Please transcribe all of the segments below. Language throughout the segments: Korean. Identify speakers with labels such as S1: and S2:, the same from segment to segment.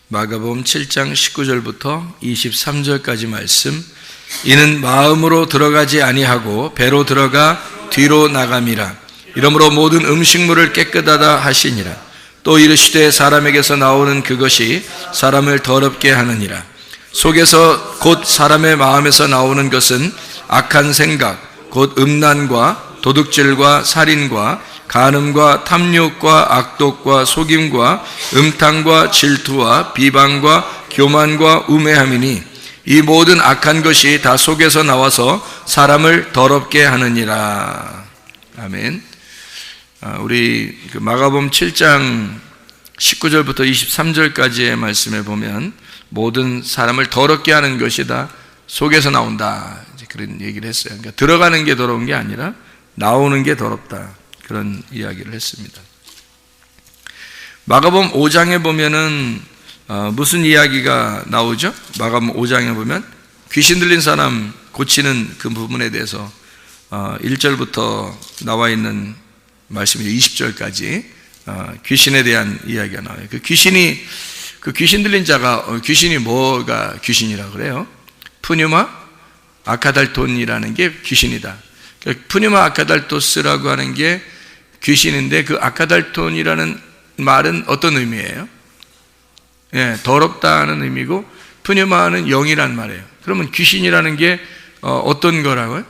S1: 마가복음 7장 19절부터 23절까지 말씀. 이는 마음으로 들어가지 아니하고 배로 들어가 뒤로 나감이라. 이러므로 모든 음식물을 깨끗하다 하시니라. 또 이르시되 사람에게서 나오는 그것이 사람을 더럽게 하느니라. 속에서 곧 사람의 마음에서 나오는 것은 악한 생각, 곧 음란과 도둑질과 살인과 간음과 탐욕과 악독과 속임과 음탕과 질투와 비방과 교만과 우매함이니 이 모든 악한 것이 다 속에서 나와서 사람을 더럽게 하느니라. 아멘. 우리 마가복음 7장 19절부터 23절까지의 말씀에 보면 모든 사람을 더럽게 하는 것이 다 속에서 나온다, 그런 얘기를 했어요. 그러니까 들어가는 게 더러운 게 아니라 나오는 게 더럽다, 그런 이야기를 했습니다. 마가복음 5장에 보면은 무슨 이야기가 나오죠? 마가복음 5장에 보면 귀신 들린 사람 고치는 그 부분에 대해서 1절부터 나와 있는 말씀이 20절까지 귀신에 대한 이야기가 나와요. 그 귀신 들린 자가, 귀신이 뭐가 귀신이라고 그래요? 푸뉴마 아카달톤이라는 게 귀신이다. 푸뉴마 아카달토스라고 하는 게 귀신인데, 그 아카달톤이라는 말은 어떤 의미예요? 예, 더럽다는 의미고, 푸뉴마는 영이란 말이에요. 그러면 귀신이라는 게 어떤 거라고요?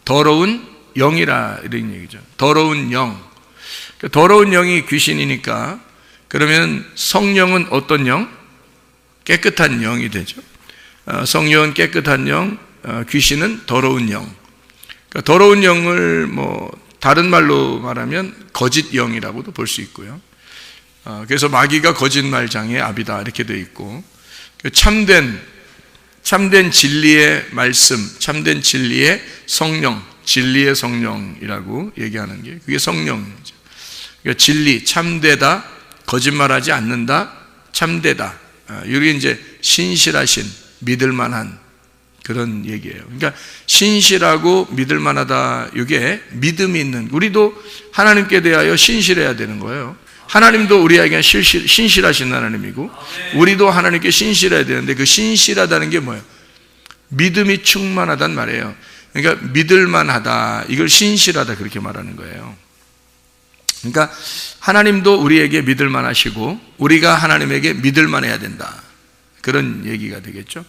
S1: 더러운 영이라, 이런 얘기죠. 더러운 영. 더러운 영이 귀신이니까, 그러면 성령은 어떤 영? 깨끗한 영이 되죠. 성령은 깨끗한 영, 귀신은 더러운 영. 그러니까 더러운 영을 다른 말로 말하면 거짓 영이라고도 볼 수 있고요. 그래서 마귀가 거짓말장의 아비다, 이렇게 되어 있고, 참된 진리의 말씀, 참된 진리의 성령, 진리의 성령이라고 얘기하는 게 그게 성령이죠. 그러니까 진리, 참되다, 거짓말하지 않는다, 참되다. 이게 이제 신실하신, 믿을만한 그런 얘기예요. 그러니까 신실하고 믿을만하다, 이게 믿음이 있는, 우리도 하나님께 대하여 신실해야 되는 거예요. 하나님도 우리에게 신실하신 하나님이고, 우리도 하나님께 신실해야 되는데, 그 신실하다는 게 뭐예요? 믿음이 충만하단 말이에요. 그러니까 믿을만하다, 이걸 신실하다, 그렇게 말하는 거예요. 그러니까 하나님도 우리에게 믿을만하시고 우리가 하나님에게 믿을만해야 된다, 그런 얘기가 되겠죠.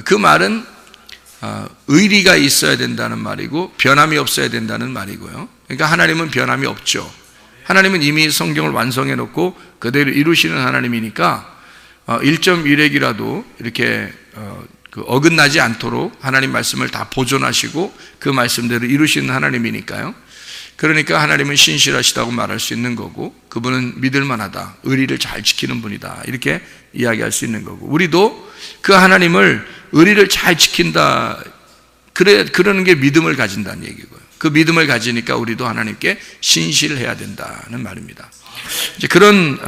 S1: 그 말은 의리가 있어야 된다는 말이고 변함이 없어야 된다는 말이고요. 그러니까 하나님은 변함이 없죠. 하나님은 이미 성경을 완성해 놓고 그대로 이루시는 하나님이니까 1.1핵이라도 이렇게 어긋나지 않도록 하나님 말씀을 다 보존하시고 그 말씀대로 이루시는 하나님이니까요. 그러니까 하나님은 신실하시다고 말할 수 있는 거고, 그분은 믿을만하다, 의리를 잘 지키는 분이다, 이렇게 이야기할 수 있는 거고, 우리도 그 하나님을 의리를 잘 지킨다, 그러는 게 믿음을 가진다는 얘기고요. 그 믿음을 가지니까 우리도 하나님께 신실해야 된다는 말입니다. 이제 그런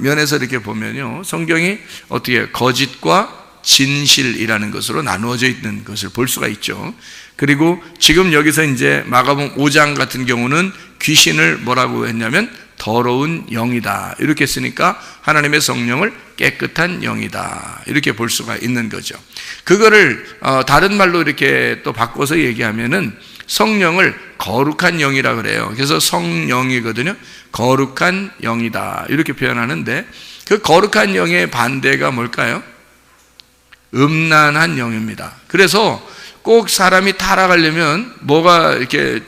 S1: 면에서 이렇게 보면요, 성경이 어떻게 거짓과 진실이라는 것으로 나누어져 있는 것을 볼 수가 있죠. 그리고 지금 여기서 이제 마가복음 5장 같은 경우는 귀신을 뭐라고 했냐면 더러운 영이다, 이렇게 쓰니까 하나님의 성령을 깨끗한 영이다, 이렇게 볼 수가 있는 거죠. 그거를 다른 말로 이렇게 또 바꿔서 얘기하면은 성령을 거룩한 영이라 그래요. 그래서 성령이거든요. 거룩한 영이다, 이렇게 표현하는데, 그 거룩한 영의 반대가 뭘까요? 음란한 영입니다. 그래서 꼭 사람이 타락하려면 뭐가 이렇게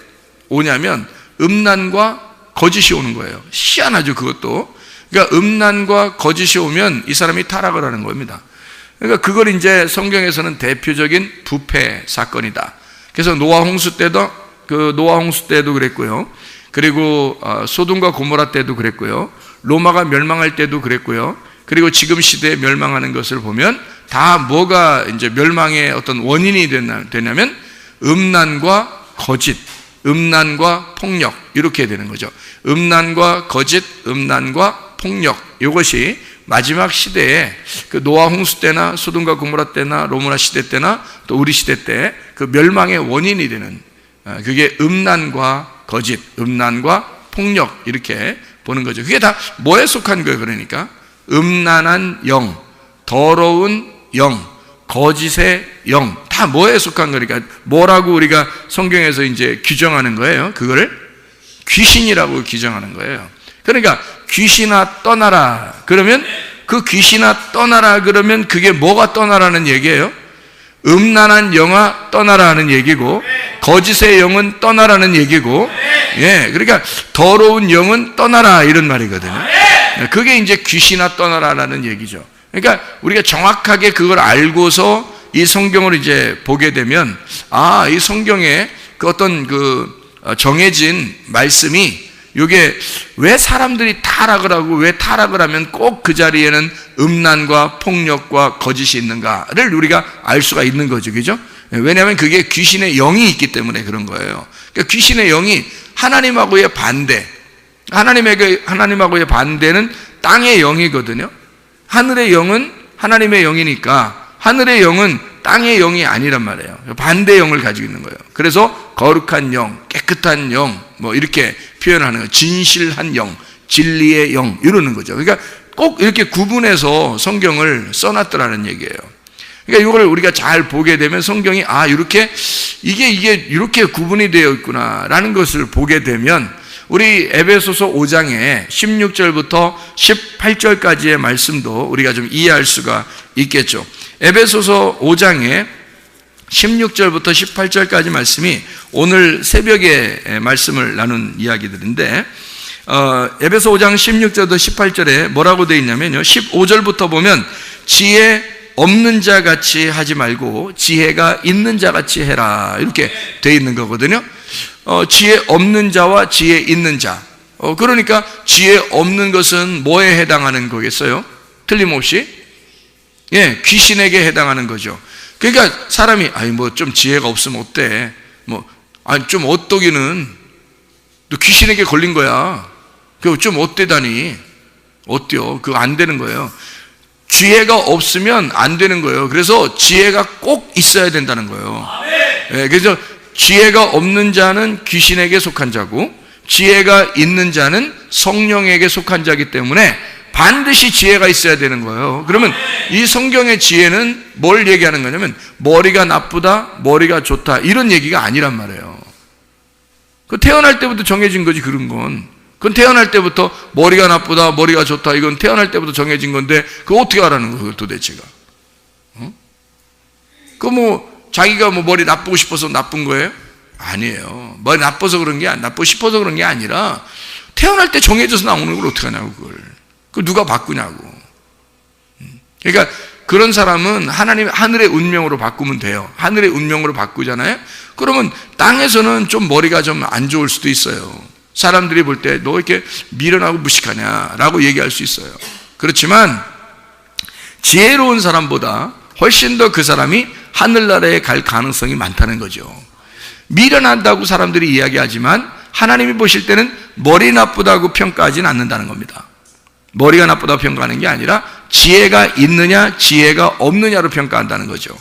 S1: 오냐면 음란과 거짓이 오는 거예요. 희한하죠, 그것도. 그러니까 음란과 거짓이 오면 이 사람이 타락을 하는 겁니다. 그러니까 그걸 이제 성경에서는 대표적인 부패 사건이다. 그래서 노아 홍수 때도 그랬고요. 그리고 소돔과 고모라 때도 그랬고요. 로마가 멸망할 때도 그랬고요. 그리고 지금 시대에 멸망하는 것을 보면 다 뭐가 이제 멸망의 어떤 원인이 되냐면 음란과 거짓, 음란과 폭력, 이렇게 되는 거죠. 음란과 거짓, 음란과 폭력, 이것이 마지막 시대에 그 노아 홍수 때나 소돔과 고모라 때나 로마 시대 때나 또 우리 시대 때 그 멸망의 원인이 되는, 그게 음란과 거짓, 음란과 폭력, 이렇게 보는 거죠. 그게 다 뭐에 속한 거예요? 그러니까 음란한 영, 더러운 영, 거짓의 영, 다 뭐에 속한 거니까 뭐라고 우리가 성경에서 이제 규정하는 거예요? 그거를 귀신이라고 규정하는 거예요. 그러니까 귀신아 떠나라. 그러면 그 귀신아 떠나라 그러면 그게 뭐가 떠나라는 얘기예요? 음란한 영아 떠나라는 얘기고, 거짓의 영은 떠나라는 얘기고, 예, 그러니까 더러운 영은 떠나라 이런 말이거든요. 그게 이제 귀신아 떠나라라는 얘기죠. 그러니까 우리가 정확하게 그걸 알고서 이 성경을 이제 보게 되면, 아, 이 성경에 그 어떤 정해진 말씀이 이게 왜 사람들이 타락을 하고 왜 타락을 하면 꼭 그 자리에는 음란과 폭력과 거짓이 있는가를 우리가 알 수가 있는 거죠. 그죠? 왜냐하면 그게 귀신의 영이 있기 때문에 그런 거예요. 그러니까 귀신의 영이 하나님하고의 반대, 하나님하고의 반대는 땅의 영이거든요. 하늘의 영은 하나님의 영이니까 하늘의 영은 땅의 영이 아니란 말이에요. 반대 영을 가지고 있는 거예요. 그래서 거룩한 영, 깨끗한 영, 뭐 이렇게 표현하는 거예요. 진실한 영, 진리의 영 이러는 거죠. 그러니까 꼭 이렇게 구분해서 성경을 써놨더라는 얘기예요. 그러니까 이걸 우리가 잘 보게 되면 성경이 이렇게 이게 이렇게 구분이 되어 있구나라는 것을 보게 되면 우리 에베소서 5장에 16절부터 18절까지의 말씀도 우리가 좀 이해할 수가 있겠죠. 에베소서 5장에 16절부터 18절까지 말씀이 오늘 새벽에 말씀을 나눈 이야기들인데, 에베소 5장 16절부터 18절에 뭐라고 되어 있냐면요, 15절부터 보면 지혜 없는 자 같이 하지 말고 지혜가 있는 자 같이 해라 이렇게 되어 있는 거거든요. 지혜 없는 자와 지혜 있는 자, 그러니까 지혜 없는 것은 뭐에 해당하는 거겠어요? 틀림없이 귀신에게 해당하는 거죠. 그러니까 사람이 뭐 좀 지혜가 없으면 어때? 좀 어떠기는 너 귀신에게 걸린 거야. 그거 좀 어때다니? 어때요? 그거 안 되는 거예요. 지혜가 없으면 안 되는 거예요. 그래서 지혜가 꼭 있어야 된다는 거예요. 그래서 지혜가 없는 자는 귀신에게 속한 자고 지혜가 있는 자는 성령에게 속한 자이기 때문에 반드시 지혜가 있어야 되는 거예요. 그러면 이 성경의 지혜는 뭘 얘기하는 거냐면 머리가 나쁘다, 머리가 좋다 이런 얘기가 아니란 말이에요. 그 태어날 때부터 정해진 거지 그런 건. 그건 태어날 때부터 머리가 나쁘다, 머리가 좋다 이건 태어날 때부터 정해진 건데 그거 어떻게 알아는 거예요 도대체가? 자기가 머리 나쁘고 싶어서 나쁜 거예요? 아니에요. 머리 나빠서 그런 게 나쁘고 싶어서 그런 게 아니라 태어날 때 정해져서 나오는 걸 어떻게 하냐고 그걸. 그걸 누가 바꾸냐고. 그러니까 그런 사람은 하늘의 운명으로 바꾸면 돼요. 하늘의 운명으로 바꾸잖아요. 그러면 땅에서는 좀 머리가 좀 안 좋을 수도 있어요. 사람들이 볼 때 너 이렇게 미련하고 무식하냐라고 얘기할 수 있어요. 그렇지만 지혜로운 사람보다 훨씬 더 그 사람이 하늘나라에 갈 가능성이 많다는 거죠. 미련하다고 사람들이 이야기하지만 하나님이 보실 때는 머리 나쁘다고 평가하지는 않는다는 겁니다. 머리가 나쁘다고 평가하는 게 아니라 지혜가 있느냐 지혜가 없느냐로 평가한다는 거죠.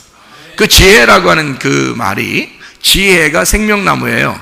S1: 그 지혜라고 하는 그 말이 지혜가 생명나무예요.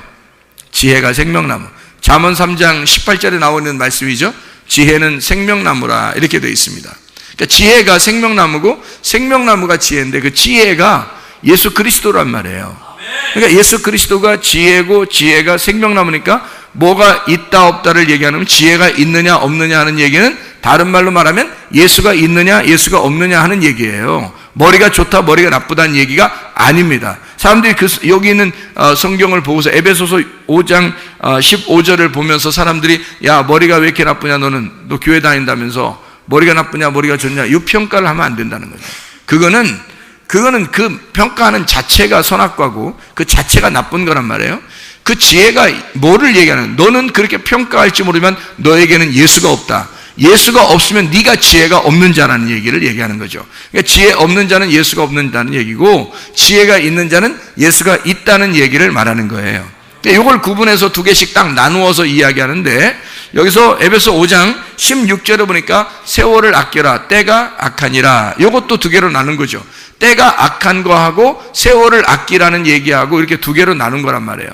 S1: 지혜가 생명나무. 잠언 3장 18절에 나오는 말씀이죠. 지혜는 생명나무라 이렇게 되어 있습니다. 그러니까 지혜가 생명나무고 생명나무가 지혜인데 그 지혜가 예수 그리스도란 말이에요. 그러니까 예수 그리스도가 지혜고 지혜가 생명나무니까 뭐가 있다 없다를 얘기하면 지혜가 있느냐 없느냐 하는 얘기는 다른 말로 말하면 예수가 있느냐 예수가 없느냐 하는 얘기예요. 머리가 좋다 머리가 나쁘다는 얘기가 아닙니다. 사람들이 여기 있는 성경을 보고서 에베소서 5장 15절을 보면서 사람들이 야 머리가 왜 이렇게 나쁘냐 너 교회 다닌다면서 머리가 나쁘냐 머리가 좋냐 이 평가를 하면 안 된다는 거죠. 그거는 그 평가하는 자체가 선악과고 그 자체가 나쁜 거란 말이에요. 그 지혜가 뭐를 얘기하는 너는 그렇게 평가할지 모르면 너에게는 예수가 없다. 예수가 없으면 네가 지혜가 없는 자라는 얘기를 얘기하는 거죠. 그러니까 지혜 없는 자는 예수가 없는다는 얘기고 지혜가 있는 자는 예수가 있다는 얘기를 말하는 거예요. 이걸 구분해서 두 개씩 딱 나누어서 이야기하는데 여기서 에베소 5장 16절에 보니까 세월을 아껴라 때가 악하니라 이것도 두 개로 나눈 거죠. 때가 악한 거하고 세월을 아끼라는 얘기하고 이렇게 두 개로 나눈 거란 말이에요.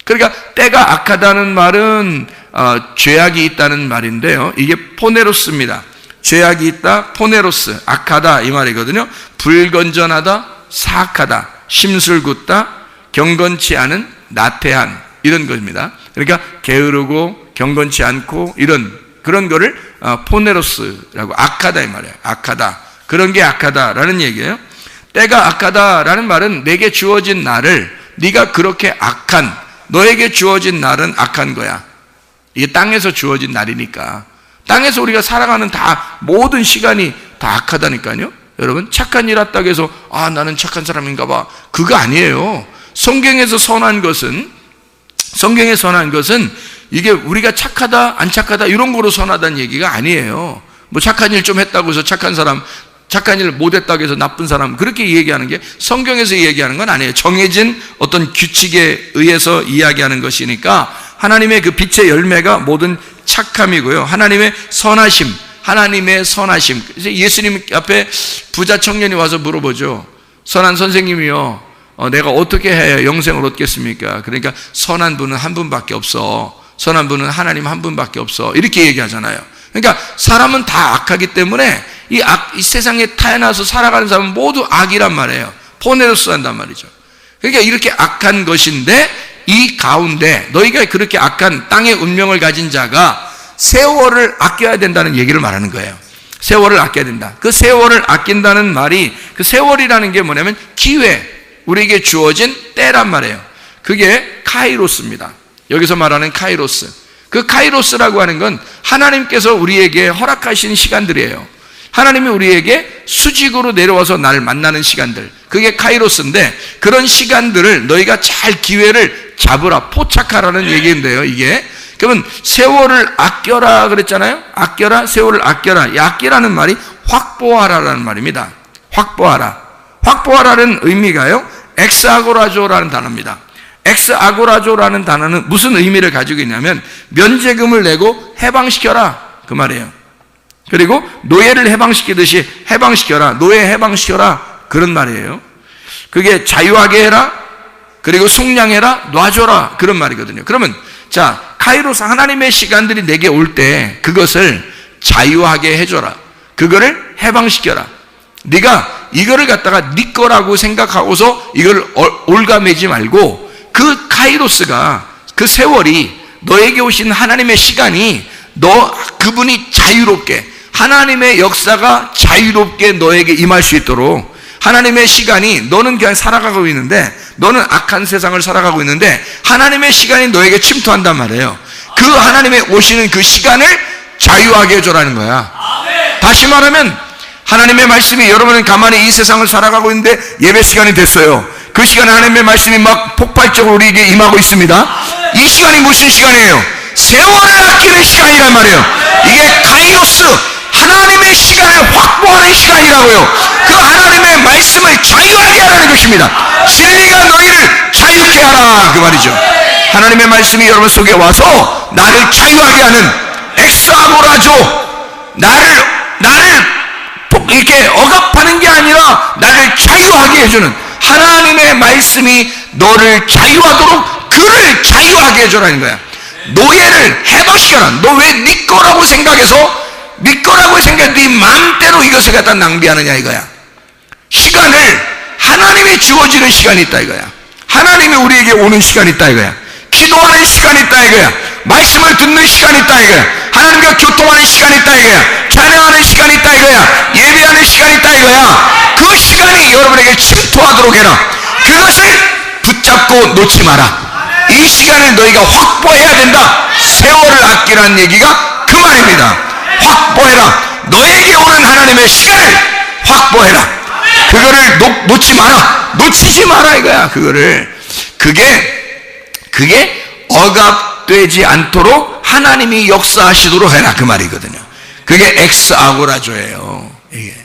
S1: 그러니까 때가 악하다는 말은 죄악이 있다는 말인데요. 이게 포네로스입니다. 죄악이 있다, 포네로스, 악하다 이 말이거든요. 불건전하다, 사악하다, 심술궂다, 경건치 않은, 나태한 이런 것입니다. 그러니까 게으르고 경건치 않고 이런 그런 거를 포네로스라고, 악하다 이 말이에요. 악하다, 그런 게 악하다라는 얘기예요. 때가 악하다라는 말은 내게 주어진 날을, 네가 그렇게 악한, 너에게 주어진 날은 악한 거야. 이게 땅에서 주어진 날이니까. 땅에서 우리가 살아가는 다 모든 시간이 다 악하다니까요. 여러분, 착한 일 했다고 해서 나는 착한 사람인가 봐, 그거 아니에요. 성경에서 선한 것은, 성경에 선한 것은 이게 우리가 착하다 안 착하다 이런 거로 선하다는 얘기가 아니에요. 뭐 착한 일 좀 했다고 해서 착한 사람, 착한 일 못했다고 해서 나쁜 사람, 그렇게 얘기하는 게 성경에서 얘기하는 건 아니에요. 정해진 어떤 규칙에 의해서 이야기하는 것이니까 하나님의 그 빛의 열매가 모든 착함이고요, 하나님의 선하심, 하나님의 선하심. 그래서 예수님 앞에 부자 청년이 와서 물어보죠. 선한 선생님이요, 내가 어떻게 해야 영생을 얻겠습니까? 그러니까 선한 분은 한 분밖에 없어, 선한 분은 하나님 한 분밖에 없어, 이렇게 얘기하잖아요. 그러니까 사람은 다 악하기 때문에 이 세상에 태어나서 살아가는 사람은 모두 악이란 말이에요. 포네로스 한단 말이죠. 그러니까 이렇게 악한 것인데 이 가운데 너희가 그렇게 악한 땅의 운명을 가진 자가 세월을 아껴야 된다는 얘기를 말하는 거예요. 세월을 아껴야 된다. 그 세월을 아낀다는 말이, 그 세월이라는 게 뭐냐면 기회, 우리에게 주어진 때란 말이에요. 그게 카이로스입니다. 여기서 말하는 카이로스. 그 카이로스라고 하는 건 하나님께서 우리에게 허락하신 시간들이에요. 하나님이 우리에게 수직으로 내려와서 나를 만나는 시간들, 그게 카이로스인데, 그런 시간들을 너희가 잘 기회를 잡으라, 포착하라는 얘기인데요. 이게 그러면 세월을 아껴라 그랬잖아요. 아껴라, 세월을 아껴라. 이 아끼라는 말이 확보하라라는 말입니다. 확보하라. 확보하라는 의미가요, 엑스아고라조라는 단어입니다. 엑스아고라조라는 단어는 무슨 의미를 가지고 있냐면 면제금을 내고 해방시켜라 그 말이에요. 그리고 노예를 해방시키듯이 해방시켜라, 노예 해방시켜라, 그런 말이에요. 그게 자유하게 해라, 그리고 속량해라, 놔줘라, 그런 말이거든요. 그러면 자, 카이로스, 하나님의 시간들이 내게 올 때 그것을 자유하게 해줘라, 그거를 해방시켜라. 네가 이거를 갖다가 네 거라고 생각하고서 이걸 올가매지 말고, 그 카이로스가, 그 세월이, 너에게 오신 하나님의 시간이 그분이 자유롭게, 하나님의 역사가 자유롭게 너에게 임할 수 있도록, 하나님의 시간이, 너는 그냥 살아가고 있는데, 너는 악한 세상을 살아가고 있는데 하나님의 시간이 너에게 침투한단 말이에요. 그 하나님의 오시는 그 시간을 자유하게 해줘라는 거야. 다시 말하면 하나님의 말씀이, 여러분은 가만히 이 세상을 살아가고 있는데 예배 시간이 됐어요. 그 시간에 하나님의 말씀이 막 폭발적으로 우리에게 임하고 있습니다. 이 시간이 무슨 시간이에요? 세월을 아끼는 시간이란 말이에요. 이게 카이로스, 하나님의 시간을 확보하는 시간이라고요. 그 하나님의 말씀을 자유하게 하라는 것입니다. 진리가 너희를 자유케 하라, 그 말이죠. 하나님의 말씀이 여러분 속에 와서 나를 자유하게 하는 엑스아고라조, 나를 이렇게 억압하는 게 아니라 나를 자유하게 해주는 하나님의 말씀이 너를 자유하도록 그를 자유하게 해줘라는 거야. 노예를 해방시켜라. 너 왜 네 거라고 생각해서, 네 거라고 생각해 네 마음대로 이것을 갖다 낭비하느냐 이거야. 시간을, 하나님이 주어지는 시간이 있다 이거야. 하나님이 우리에게 오는 시간이 있다 이거야. 기도하는 시간이 있다 이거야. 말씀을 듣는 시간이 있다 이거야. 하나님과 교통하는 시간이 있다 이거야. 찬양하는 시간이 있다 이거야. 예배하는 시간이 있다 이거야. 그 시간이 여러분에게 침투하도록 해라. 그것을 붙잡고 놓지 마라. 이 시간을 너희가 확보해야 된다. 세월을 아끼라는 얘기가 그 말입니다. 확보해라. 너에게 오는 하나님의 시간을 확보해라. 그거를 놓지 마라. 놓치지 마라 이거야. 그게 억압되지 않도록 하나님이 역사하시도록 해라, 그 말이거든요. 그게 엑스아고라조예요. 이게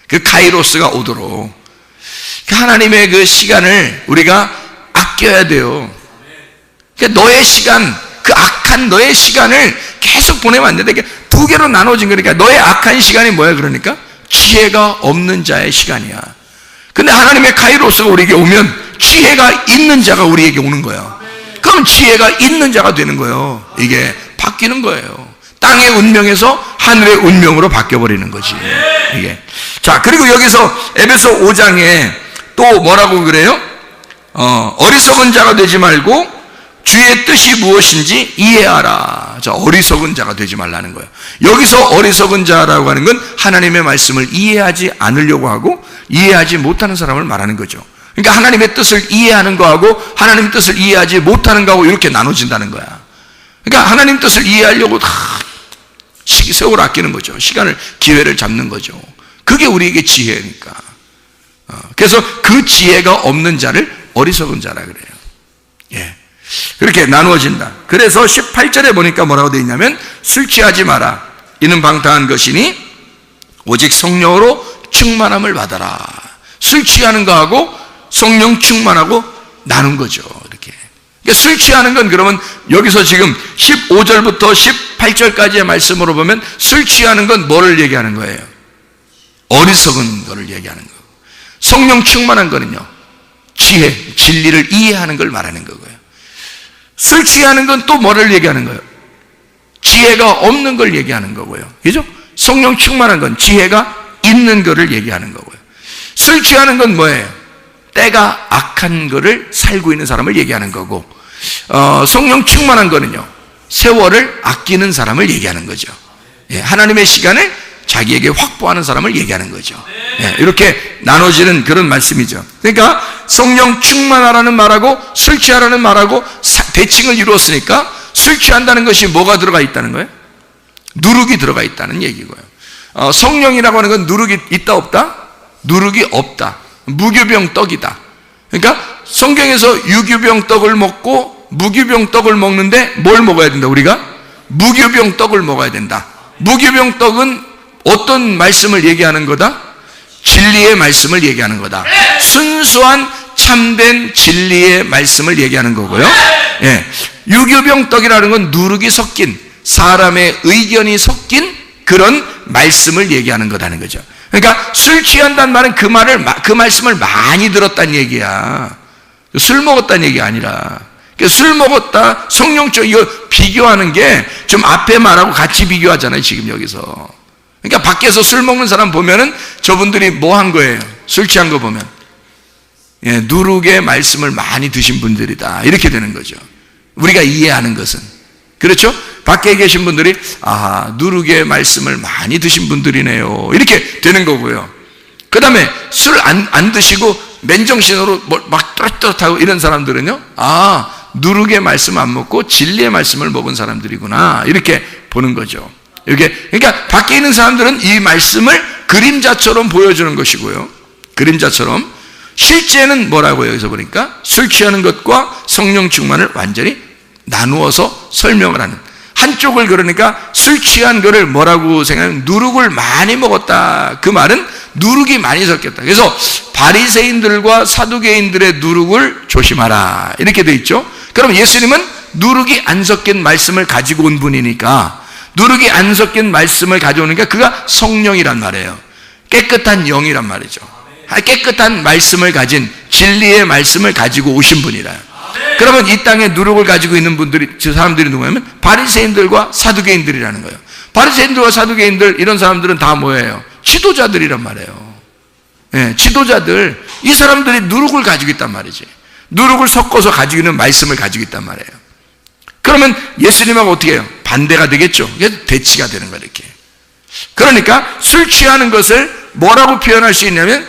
S1: 그 카이로스가 오도록, 하나님의 그 시간을 우리가 아껴야 돼요. 그러니까 너의 시간, 그 악한 너의 시간을 계속 보내면 안 된다. 그러니까 두 개로 나눠진 거니까 너의 악한 시간이 뭐야? 그러니까 지혜가 없는 자의 시간이야. 근데 하나님의 카이로스가 우리에게 오면 지혜가 있는 자가 우리에게 오는 거야. 그럼 지혜가 있는 자가 되는 거예요. 이게 바뀌는 거예요. 땅의 운명에서 하늘의 운명으로 바뀌어버리는 거지, 이게. 자, 그리고 여기서 에베소 5장에 또 뭐라고 그래요? 어리석은 자가 되지 말고 주의 뜻이 무엇인지 이해하라. 자, 어리석은 자가 되지 말라는 거예요. 여기서 어리석은 자라고 하는 건 하나님의 말씀을 이해하지 않으려고 하고 이해하지 못하는 사람을 말하는 거죠. 그러니까 하나님의 뜻을 이해하는 거하고 하나님의 뜻을 이해하지 못하는 거하고 이렇게 나눠진다는 거야. 그러니까 하나님 뜻을 이해하려고 다 세월 아끼는 거죠. 시간을, 기회를 잡는 거죠. 그게 우리에게 지혜니까. 그래서 그 지혜가 없는 자를 어리석은 자라 그래요. 예. 그렇게 나누어진다. 그래서 18절에 보니까 뭐라고 되어 있냐면 술 취하지 마라. 이는 방탕한 것이니 오직 성령으로 충만함을 받아라. 술 취하는 거하고 성령 충만하고 나눈 거죠. 이렇게. 그러니까 술 취하는 건 그러면 여기서 지금 15절부터 18절까지의 말씀으로 보면 술 취하는 건 뭐를 얘기하는 거예요? 어리석은 거를 얘기하는 거고, 성령 충만한 거는요, 지혜, 진리를 이해하는 걸 말하는 거고요. 술 취하는 건 또 뭐를 얘기하는 거예요? 지혜가 없는 걸 얘기하는 거고요. 그죠? 성령 충만한 건 지혜가 있는 거를 얘기하는 거고요. 술 취하는 건 뭐예요? 때가 악한 거를 살고 있는 사람을 얘기하는 거고, 성령 충만한 거는요, 세월을 아끼는 사람을 얘기하는 거죠. 예, 하나님의 시간을 자기에게 확보하는 사람을 얘기하는 거죠. 예, 이렇게 나눠지는 그런 말씀이죠. 그러니까 성령 충만하라는 말하고 술 취하라는 말하고 대칭을 이루었으니까 술 취한다는 것이 뭐가 들어가 있다는 거예요? 누룩이 들어가 있다는 얘기고요. 성령이라고 하는 건 누룩이 있다 없다? 누룩이 없다. 무교병 떡이다. 그러니까 성경에서 유교병 떡을 먹고 무교병 떡을 먹는데 뭘 먹어야 된다? 우리가 무교병 떡을 먹어야 된다. 무교병 떡은 어떤 말씀을 얘기하는 거다? 진리의 말씀을 얘기하는 거다. 순수한 참된 진리의 말씀을 얘기하는 거고요. 예. 유교병 떡이라는 건 누룩이 섞인, 사람의 의견이 섞인 그런 말씀을 얘기하는 거다는 거죠. 그러니까 술 취한다는 말은 그 말씀을 많이 들었다는 얘기야. 술 먹었다는 얘기가 아니라, 술 먹었다, 성령적, 이거 비교하는 게 좀 앞에 말하고 같이 비교하잖아요, 지금 여기서. 그러니까 밖에서 술 먹는 사람 보면은 저분들이 뭐 한 거예요? 술 취한 거 보면. 예, 누룩의 말씀을 많이 드신 분들이다. 이렇게 되는 거죠. 우리가 이해하는 것은. 그렇죠? 밖에 계신 분들이, 아, 누룩의 말씀을 많이 드신 분들이네요. 이렇게 되는 거고요. 그 다음에 술 안 드시고 맨정신으로 막 뚜렷뚜렷하고 이런 사람들은요, 아, 누룩의 말씀 안 먹고 진리의 말씀을 먹은 사람들이구나. 이렇게 보는 거죠. 이렇게, 그러니까 밖에 있는 사람들은 이 말씀을 그림자처럼 보여주는 것이고요. 그림자처럼. 실제는 뭐라고요? 여기서 보니까 술 취하는 것과 성령 충만을 완전히 나누어서 설명을 하는. 한쪽을 그러니까 술 취한 거를 뭐라고 생각하면 누룩을 많이 먹었다. 그 말은 누룩이 많이 섞였다. 그래서 바리새인들과 사두개인들의 누룩을 조심하라. 이렇게 돼 있죠. 그럼 예수님은 누룩이 안 섞인 말씀을 가지고 온 분이니까, 누룩이 안 섞인 말씀을 가져오니까 그가 성령이란 말이에요. 깨끗한 영이란 말이죠. 깨끗한 말씀을 가진 진리의 말씀을 가지고 오신 분이라요. 그러면 이 땅에 누룩을 가지고 있는 분들이, 저 사람들이 누구냐면 바리새인들과 사두개인들이라는 거예요. 바리새인들과 사두개인들, 이런 사람들은 다 뭐예요? 지도자들이란 말이에요. 예, 지도자들. 이 사람들이 누룩을 가지고 있단 말이지. 누룩을 섞어서 가지고 있는 말씀을 가지고 있단 말이에요. 그러면 예수님하고 어떻게 해요? 반대가 되겠죠. 그래서 대치가 되는 거예요, 이렇게. 그러니까 술 취하는 것을 뭐라고 표현할 수 있냐면,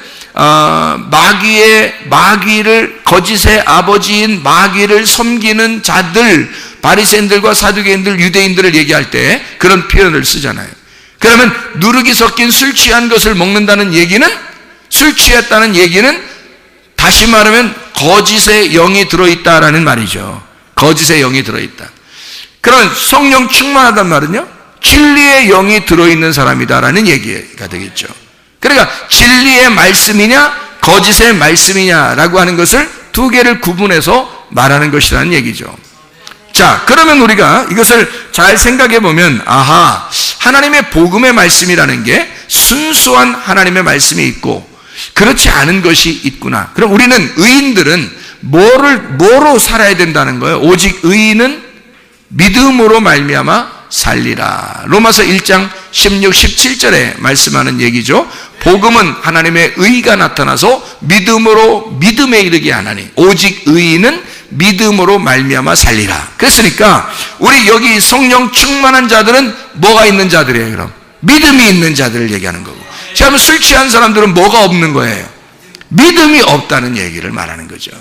S1: 마귀를, 거짓의 아버지인 마귀를 섬기는 자들, 바리새인들과 사두개인들, 유대인들을 얘기할 때 그런 표현을 쓰잖아요. 그러면 누룩이 섞인 술 취한 것을 먹는다는 얘기는, 술 취했다는 얘기는 다시 말하면 거짓의 영이 들어있다라는 말이죠. 거짓의 영이 들어있다. 그러면 성령 충만하단 말은요, 진리의 영이 들어있는 사람이다라는 얘기가 되겠죠. 그러니까 진리의 말씀이냐 거짓의 말씀이냐라고 하는 것을 두 개를 구분해서 말하는 것이라는 얘기죠. 자, 그러면 우리가 이것을 잘 생각해 보면, 아하, 하나님의 복음의 말씀이라는 게 순수한 하나님의 말씀이 있고 그렇지 않은 것이 있구나. 그럼 우리는, 의인들은 뭐로 살아야 된다는 거예요? 오직 의인은 믿음으로 말미암아 살리라. 로마서 1장 16, 17절에 말씀하는 얘기죠. 복음은 하나님의 의가 나타나서 믿음으로 믿음에 이르게 하나니 오직 의인은 믿음으로 말미암아 살리라. 그랬으니까 우리 여기 성령 충만한 자들은 뭐가 있는 자들이에요? 그럼 믿음이 있는 자들을 얘기하는 거고, 자, 술 취한 사람들은 뭐가 없는 거예요? 믿음이 없다는 얘기를 말하는 거죠.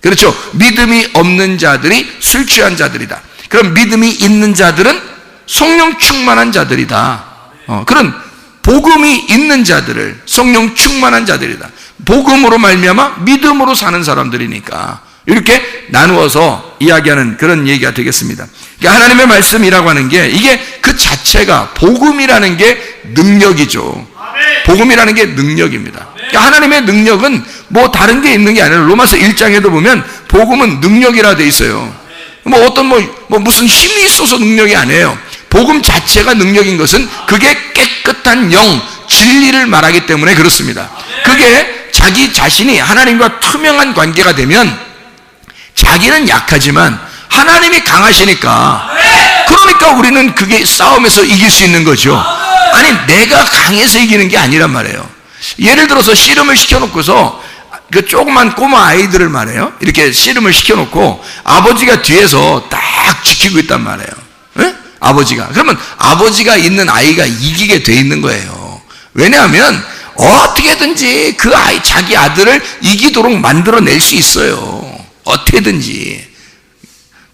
S1: 그렇죠? 믿음이 없는 자들이 술 취한 자들이다. 그럼 믿음이 있는 자들은 성령 충만한 자들이다. 그런 복음이 있는 자들을 성령 충만한 자들이다. 복음으로 말미암아 믿음으로 사는 사람들이니까 이렇게 나누어서 이야기하는 그런 얘기가 되겠습니다. 그러니까 하나님의 말씀이라고 하는 게 이게 그 자체가 복음이라는 게 능력이죠. 복음이라는 게 능력입니다. 그러니까 하나님의 능력은 뭐 다른 게 있는 게 아니라 로마서 1장에도 보면 복음은 능력이라 돼 있어요. 뭐 어떤 무슨 힘이 있어서 능력이 아니에요. 복음 자체가 능력인 것은 그게 깨끗한 영, 진리를 말하기 때문에 그렇습니다. 그게 자기 자신이 하나님과 투명한 관계가 되면 자기는 약하지만 하나님이 강하시니까, 그러니까 우리는 그게 싸움에서 이길 수 있는 거죠. 아니, 내가 강해서 이기는 게 아니란 말이에요. 예를 들어서 씨름을 시켜놓고서 그 조그만 꼬마 아이들을 말해요. 이렇게 씨름을 시켜놓고 아버지가 뒤에서 딱 지키고 있단 말이에요. 네? 아버지가. 그러면 아버지가 있는 아이가 이기게 돼 있는 거예요. 왜냐하면 어떻게든지 그 아이, 자기 아들을 이기도록 만들어낼 수 있어요. 어떻게든지.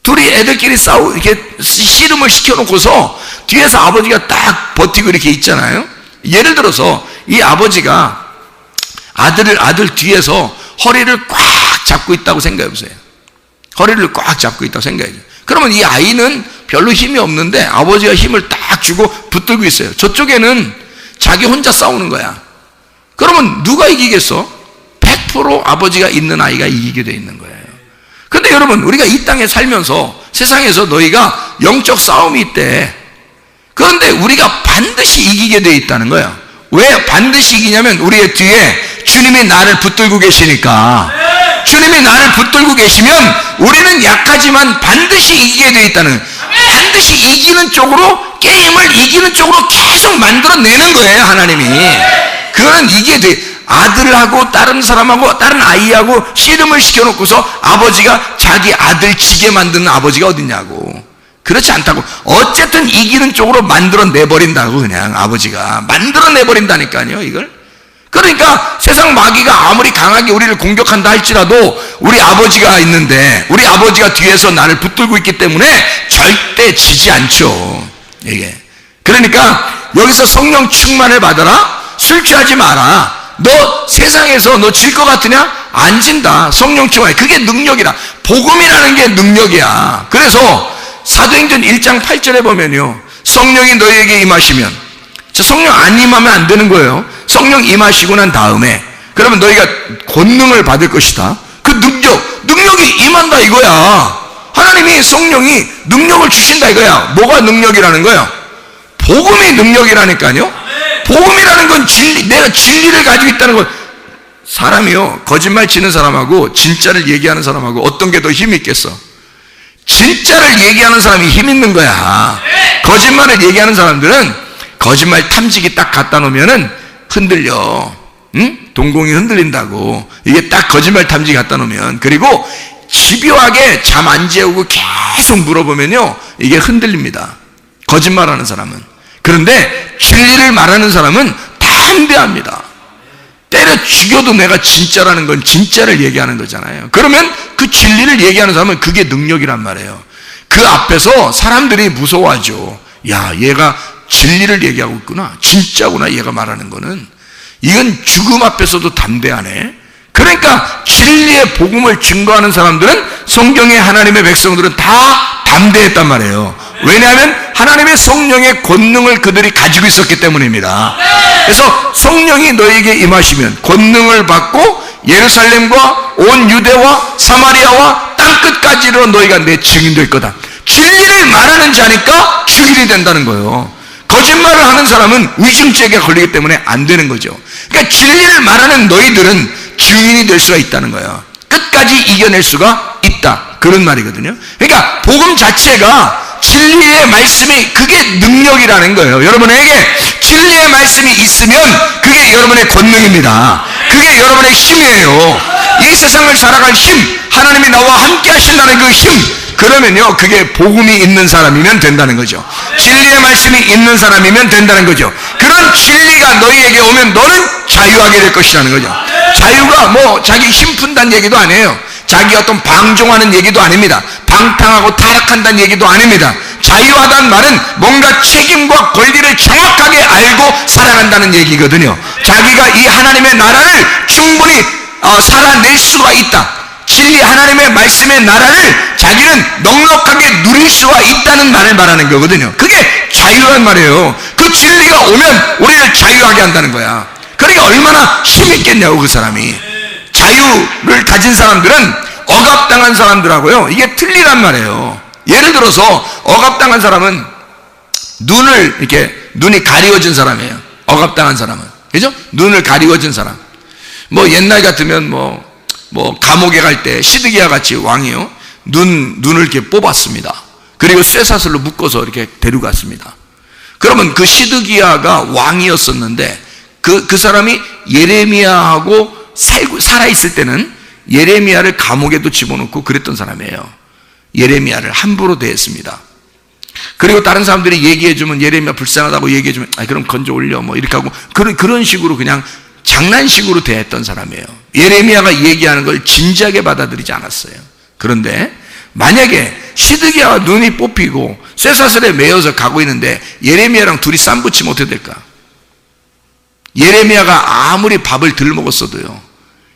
S1: 둘이 애들끼리 이렇게 씨름을 시켜놓고서 뒤에서 아버지가 딱 버티고 이렇게 있잖아요. 예를 들어서 이 아버지가 아들 뒤에서 허리를 꽉 잡고 있다고 생각해 보세요. 허리를 꽉 잡고 있다고 생각해 보세요. 그러면 이 아이는 별로 힘이 없는데 아버지가 힘을 딱 주고 붙들고 있어요. 저쪽에는 자기 혼자 싸우는 거야. 그러면 누가 이기겠어? 100% 아버지가 있는 아이가 이기게 돼 있는 거예요. 근데 여러분, 우리가 이 땅에 살면서 세상에서 너희가 영적 싸움이 있대. 그런데 우리가 반드시 이기게 돼 있다는 거예요. 왜 반드시 이기냐면 우리의 뒤에 주님이 나를 붙들고 계시니까. 주님이 나를 붙들고 계시면 우리는 약하지만 반드시 이기게 돼 있다는 거예요. 반드시 이기는 쪽으로, 게임을 이기는 쪽으로 계속 만들어내는 거예요, 하나님이. 그거는 이게 돼. 아들하고 다른 사람하고 다른 아이하고 씨름을 시켜놓고서 아버지가 자기 아들 지게 만드는 아버지가 어딨냐고. 그렇지 않다고. 어쨌든 이기는 쪽으로 만들어내버린다고. 그냥 아버지가 만들어내버린다니까요, 이걸. 그러니까 세상 마귀가 아무리 강하게 우리를 공격한다 할지라도 우리 아버지가 있는데, 우리 아버지가 뒤에서 나를 붙들고 있기 때문에 절대 지지 않죠, 이게. 그러니까 여기서 성령 충만을 받아라, 술 취하지 마라. 너 세상에서 너 질 것 같으냐? 안 진다. 성령 충만. 그게 능력이다. 복음이라는 게 능력이야. 그래서 사도행전 1장 8절에 보면요, 성령이 너희에게 임하시면, 성령 안 임하면 안 되는 거예요. 성령 임하시고 난 다음에 그러면 너희가 권능을 받을 것이다. 그 능력이 임한다 이거야. 하나님이 성령이 능력을 주신다 이거야. 뭐가 능력이라는 거야? 복음이 능력이라니까요. 복음이라는 건 진리, 내가 진리를 가지고 있다는 것. 사람이요, 거짓말 치는 사람하고 진짜를 얘기하는 사람하고 어떤 게 더 힘이 있겠어? 진짜를 얘기하는 사람이 힘 있는 거야. 거짓말을 얘기하는 사람들은 거짓말 탐지기 딱 갖다 놓으면은 흔들려. 응? 동공이 흔들린다고. 이게 딱 거짓말 탐지기 갖다 놓으면. 그리고 집요하게 잠 안 재우고 계속 물어보면요, 이게 흔들립니다. 거짓말하는 사람은. 그런데 진리를 말하는 사람은 담대합니다. 때려 죽여도 내가 진짜라는 건 진짜를 얘기하는 거잖아요. 그러면 그 진리를 얘기하는 사람은 그게 능력이란 말이에요. 그 앞에서 사람들이 무서워하죠. 야, 얘가 진리를 얘기하고 있구나. 진짜구나, 얘가 말하는 거는. 이건 죽음 앞에서도 담대하네. 그러니까 진리의 복음을 증거하는 사람들은, 성경의 하나님의 백성들은 다 담대했단 말이에요. 왜냐하면 하나님의 성령의 권능을 그들이 가지고 있었기 때문입니다. 그래서 성령이 너에게 임하시면 권능을 받고 예루살렘과 온 유대와 사마리아와 땅끝까지로 너희가 내 증인 될 거다. 진리를 말하는 자니까 증인이 된다는 거예요. 거짓말을 하는 사람은 의심죄가 걸리기 때문에 안 되는 거죠. 그러니까 진리를 말하는 너희들은 증인이 될 수가 있다는 거예요. 끝까지 이겨낼 수가 있다, 그런 말이거든요. 그러니까 복음 자체가 진리의 말씀이 그게 능력이라는 거예요. 여러분에게 진리의 말씀이 있으면 그게 여러분의 권능입니다. 그게 여러분의 힘이에요. 이 세상을 살아갈 힘, 하나님이 나와 함께 하신다는 그 힘, 그러면요 그게 복음이 있는 사람이면 된다는 거죠. 진리의 말씀이 있는 사람이면 된다는 거죠. 그런 진리가 너희에게 오면 너는 자유하게 될 것이라는 거죠. 자유가 뭐 자기 힘 푼다는 얘기도 아니에요. 자기 어떤 방종하는 얘기도 아닙니다. 방탕하고 타락한다는 얘기도 아닙니다. 자유하다는 말은 뭔가 책임과 권리를 정확하게 알고 살아간다는 얘기거든요. 자기가 이 하나님의 나라를 충분히 살아낼 수가 있다. 진리 하나님의 말씀의 나라를 자기는 넉넉하게 누릴 수가 있다는 말을 말하는 거거든요. 그게 자유란 말이에요. 그 진리가 오면 우리를 자유하게 한다는 거야. 그러니까 얼마나 힘이 있겠냐고. 그 사람이 자유를 가진 사람들은 억압당한 사람들하고요 이게 틀리란 말이에요. 예를 들어서 억압당한 사람은 눈이 가리워진 사람이에요. 억압당한 사람은, 그죠? 눈을 가리워진 사람. 뭐 옛날 같으면 뭐 감옥에 갈 때 시드기야 같이 왕이요 눈을 이렇게 뽑았습니다. 그리고 쇠사슬로 묶어서 이렇게 데려갔습니다. 그러면 그 시드기야가 왕이었었는데 그 사람이 예레미야하고 살아있을 때는 예레미야를 감옥에도 집어넣고 그랬던 사람이에요. 예레미야를 함부로 대했습니다. 그리고 다른 사람들이 얘기해주면 예레미야 불쌍하다고 얘기해주면 그럼 건져 올려 뭐 이렇게 하고 그런 식으로 그냥 장난식으로 대했던 사람이에요. 예레미야가 얘기하는 걸 진지하게 받아들이지 않았어요. 그런데 만약에 시드기야가 눈이 뽑히고 쇠사슬에 매여서 가고 있는데 예레미야랑 둘이 쌈 붙이면 어떻게 될까? 예레미야가 아무리 밥을 덜 먹었어도요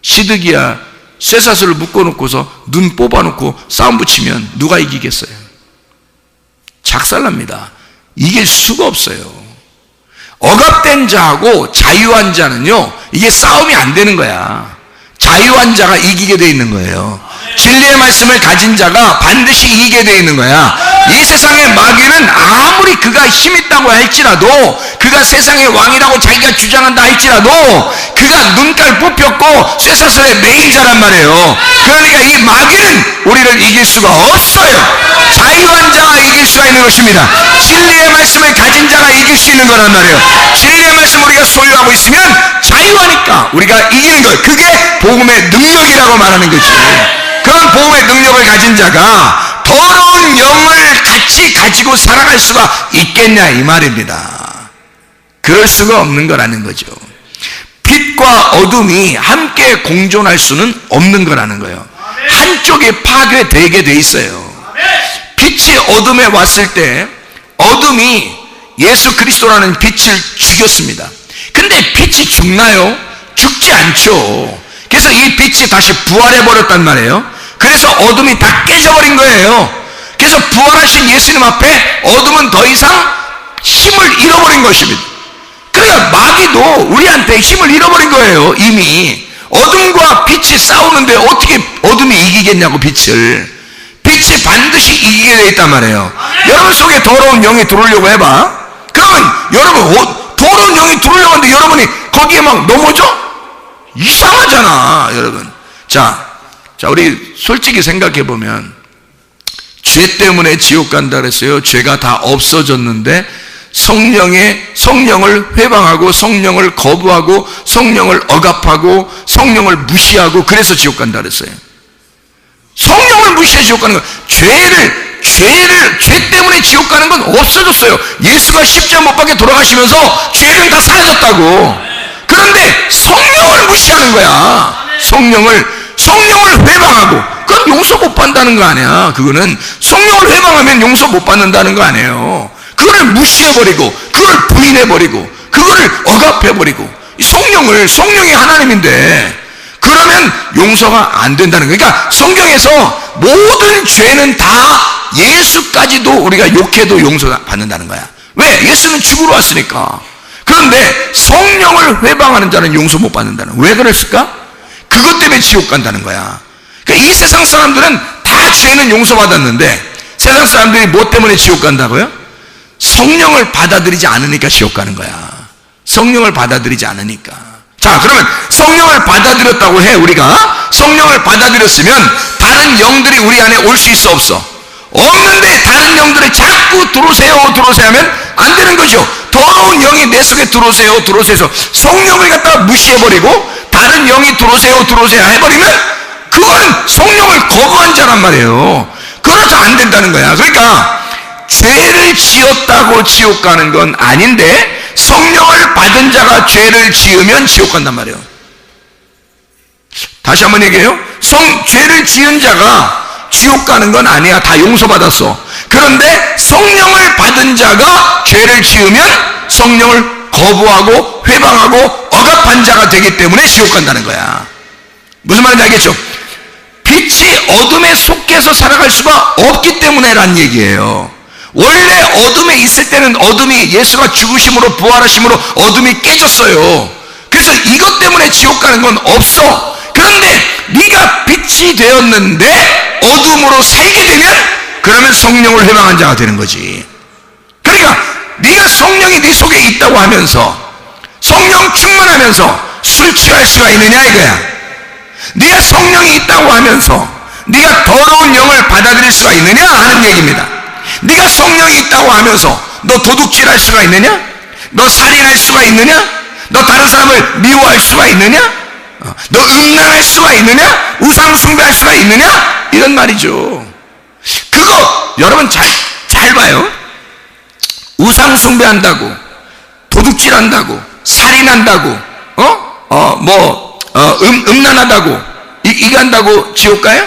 S1: 시드기야 쇠사슬을 묶어놓고서 눈 뽑아놓고 싸움 붙이면 누가 이기겠어요? 작살납니다. 이길 수가 없어요. 억압된 자하고 자유한 자는요 이게 싸움이 안 되는 거야. 자유한 자가 이기게 돼 있는 거예요. 진리의 말씀을 가진 자가 반드시 이기게 돼 있는 거야. 이 세상의 마귀는 아무리 그가 힘 있다고 할지라도, 그가 세상의 왕이라고 자기가 주장한다 할지라도 그가 눈깔 뽑혔고 쇠사슬에 매인 자란 말이에요. 그러니까 이 마귀는 우리를 이길 수가 없어요. 자유한 자가 이길 수가 있는 것입니다. 진리의 말씀을 가진 자가 이길 수 있는 거란 말이에요. 진리의 말씀 우리가 소유하고 있으면 자유하니까 우리가 이기는 것, 그게 복음의 능력이라고 말하는 거지. 그런 복음의 능력을 가진 자가 더러운 영을 같이 가지고 살아갈 수가 있겠냐 이 말입니다. 그럴 수가 없는 거라는 거죠. 빛과 어둠이 함께 공존할 수는 없는 거라는 거예요. 한쪽이 파괴되게 돼 있어요. 빛이 어둠에 왔을 때 어둠이 예수 그리스도라는 빛을 죽였습니다. 근데 빛이 죽나요? 죽지 않죠. 그래서 이 빛이 다시 부활해 버렸단 말이에요. 그래서 어둠이 다 깨져버린 거예요. 그래서 부활하신 예수님 앞에 어둠은 더 이상 힘을 잃어버린 것입니다. 그러니까 마귀도 우리한테 힘을 잃어버린 거예요. 이미 어둠과 빛이 싸우는데 어떻게 어둠이 이기겠냐고. 빛이 반드시 이기게 돼 있단 말이에요. 여러분 속에 더러운 영이 들어오려고 해봐. 그러면 여러분 더러운 영이 들어오려고 하는데 여러분이 거기에 막 넘어져? 이상하잖아 여러분. 자 우리 솔직히 생각해 보면 죄 때문에 지옥 간다 그랬어요. 죄가 다 없어졌는데 성령을 회방하고 성령을 거부하고 성령을 억압하고 성령을 무시하고 그래서 지옥 간다 그랬어요. 성령을 무시해 지옥 가는 거. 죄 때문에 지옥 가는 건 없어졌어요. 예수가 십자가 못 박혀 돌아가시면서 죄는 다 사라졌다고. 그런데 성령을 무시하는 거야. 성령을 회방하고, 그건 용서 못 받는다는 거 아니야. 그거는 성령을 회방하면 용서 못 받는다는 거 아니에요. 그거를 무시해버리고, 그걸 부인해버리고, 그거를 억압해버리고, 성령이 하나님인데 그러면 용서가 안 된다는 거예요. 그러니까 성경에서 모든 죄는 다 예수까지도 우리가 욕해도 용서받는다는 거야. 왜? 예수는 죽으러 왔으니까. 그런데 성령을 회방하는 자는 용서 못 받는다는 거야. 왜 그랬을까? 그것 때문에 지옥 간다는 거야. 그러니까 이 세상 사람들은 다 죄는 용서받았는데 세상 사람들이 뭐 때문에 지옥 간다고요? 성령을 받아들이지 않으니까 지옥 가는 거야. 성령을 받아들이지 않으니까. 자, 그러면 성령을 받아들였다고 해. 우리가 성령을 받아들였으면 다른 영들이 우리 안에 올 수 있어 없어? 없는데 다른 영들이 자꾸 들어오세요 들어오세요 하면 안 되는 거죠. 더러운 영이 내 속에 들어오세요 들어오세요 해서 성령을 갖다가 무시해버리고 다른 영이 들어오세요 들어오세요 해버리면 그건 성령을 거부한 자란 말이에요. 그래서 안 된다는 거야. 그러니까 죄를 지었다고 지옥 가는 건 아닌데 성령을 받은 자가 죄를 지으면 지옥 간단 말이에요. 다시 한번 얘기해요. 죄를 지은 자가 지옥 가는 건 아니야. 다 용서받았어. 그런데 성령을 받은 자가 죄를 지으면 성령을 거부하고 회방하고 억압한 자가 되기 때문에 지옥 간다는 거야. 무슨 말인지 알겠죠? 빛이 어둠에 속해서 살아갈 수가 없기 때문에 라는 얘기예요. 원래 어둠에 있을 때는 어둠이 예수가 죽으심으로 부활하심으로 어둠이 깨졌어요. 그래서 이것 때문에 지옥 가는 건 없어. 그런데 네가 빛이 되었는데 어둠으로 살게 되면 그러면 성령을 회방한 자가 되는 거지. 그러니까 네가 성령이 네 속에 있다고 하면서 성령 충만하면서 술 취할 수가 있느냐 이거야. 네가 성령이 있다고 하면서 네가 더러운 영을 받아들일 수가 있느냐 하는 얘기입니다. 네가 성령이 있다고 하면서 너 도둑질할 수가 있느냐? 너 살인할 수가 있느냐? 너 다른 사람을 미워할 수가 있느냐? 너 음란할 수가 있느냐? 우상 숭배할 수가 있느냐? 이런 말이죠. 그거 여러분 잘 봐요. 우상 숭배한다고, 도둑질한다고, 살인한다고, 음란하다고 이거 한다고 지옥 가요?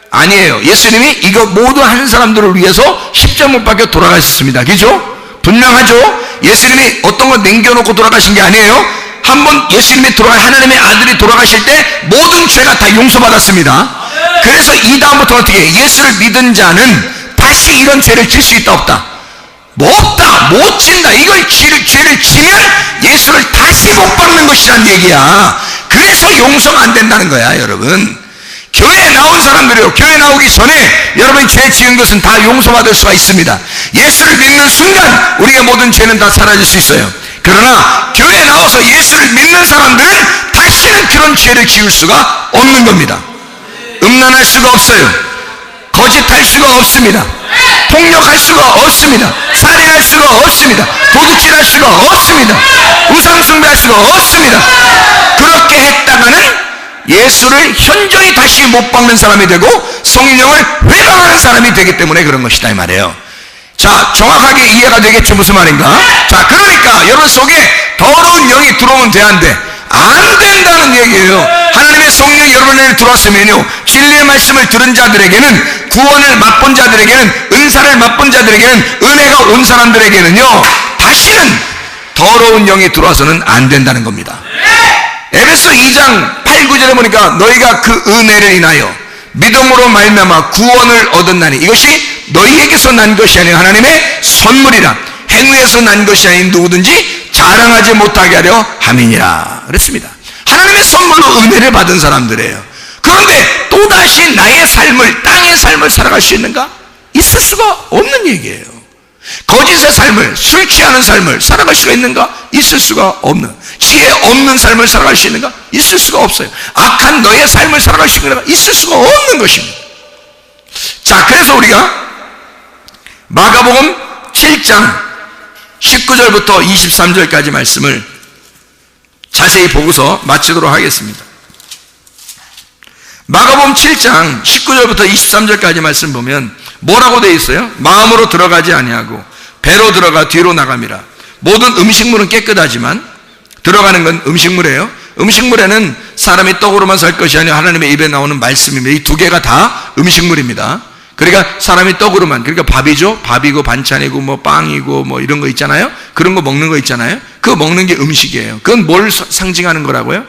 S1: 아니에요. 예수님이 이거 모두 하는 사람들을 위해서 십자가 못 박혀 돌아가셨습니다. 그죠? 분명하죠? 예수님이 어떤 거 남겨놓고 돌아가신 게 아니에요. 한번 예수님이 하나님의 아들이 돌아가실 때 모든 죄가 다 용서받았습니다. 그래서 이 다음부터 어떻게 해요? 예수를 믿은 자는 다시 이런 죄를 질 수 있다 없다? 뭐 없다, 못 진다. 이걸 죄를 지면 예수를 다시 못 박는 것이란 얘기야. 그래서 용서가 안 된다는 거야. 여러분, 교회에 나온 사람들이요, 교회 나오기 전에 여러분이 죄 지은 것은 다 용서받을 수가 있습니다. 예수를 믿는 순간 우리가 모든 죄는 다 사라질 수 있어요. 그러나 교회에 나와서 예수를 믿는 사람들은 다시는 그런 죄를 지을 수가 없는 겁니다. 음란할 수가 없어요. 거짓할 수가 없습니다. 폭력할 수가 없습니다. 살인할 수가 없습니다. 도둑질할 수가 없습니다. 우상숭배할 수가 없습니다. 그렇게 했다가는 예수를 현저히 다시 못 박는 사람이 되고 성령을 회방하는 사람이 되기 때문에 그런 것이다 이 말이에요. 자, 정확하게 이해가 되겠죠? 무슨 말인가? 자, 그러니까 여러분 속에 더러운 영이 들어오면 돼, 안 돼? 안 된다는 얘기예요. 하나님의 성령이 여러분에게 들어왔으면요, 진리의 말씀을 들은 자들에게는, 구원을 맛본 자들에게는, 은사를 맛본 자들에게는, 은혜가 온 사람들에게는요, 다시는 더러운 영이 들어와서는 안 된다는 겁니다. 에베소 2장 8, 9절에 보니까 너희가 그 은혜를 인하여 믿음으로 말미암아 구원을 얻었나니 이것이 너희에게서 난 것이 아니라 하나님의 선물이라. 행위에서 난 것이 아닌 누구든지 자랑하지 못하게 하려 함이니라 그랬습니다. 하나님의 선물로 은혜를 받은 사람들이에요. 그런데 또다시 나의 삶을, 땅의 삶을 살아갈 수 있는가? 있을 수가 없는 얘기예요. 거짓의 삶을, 술 취하는 삶을 살아갈 수가 있는가? 있을 수가 없는, 지혜 없는 삶을 살아갈 수 있는가? 있을 수가 없어요. 악한 너의 삶을 살아갈 수 있는가? 있을 수가 없는 것입니다. 자, 그래서 우리가 마가복음 7장 19절부터 23절까지 말씀을 자세히 보고서 마치도록 하겠습니다. 마가복음 7장 19절부터 23절까지 말씀 보면 뭐라고 되어 있어요? 마음으로 들어가지 아니하고 배로 들어가 뒤로 나감이라. 모든 음식물은 깨끗하지만 들어가는 건 음식물이에요. 음식물에는 사람이 떡으로만 살 것이 아니라 하나님의 입에 나오는 말씀입니다. 이 두 개가 다 음식물입니다. 그러니까 사람이 떡으로만, 그러니까 밥이죠. 밥이고 반찬이고 뭐 빵이고 뭐 이런 거 있잖아요. 그런 거 먹는 거 있잖아요. 그거 먹는 게 음식이에요. 그건 뭘 상징하는 거라고요?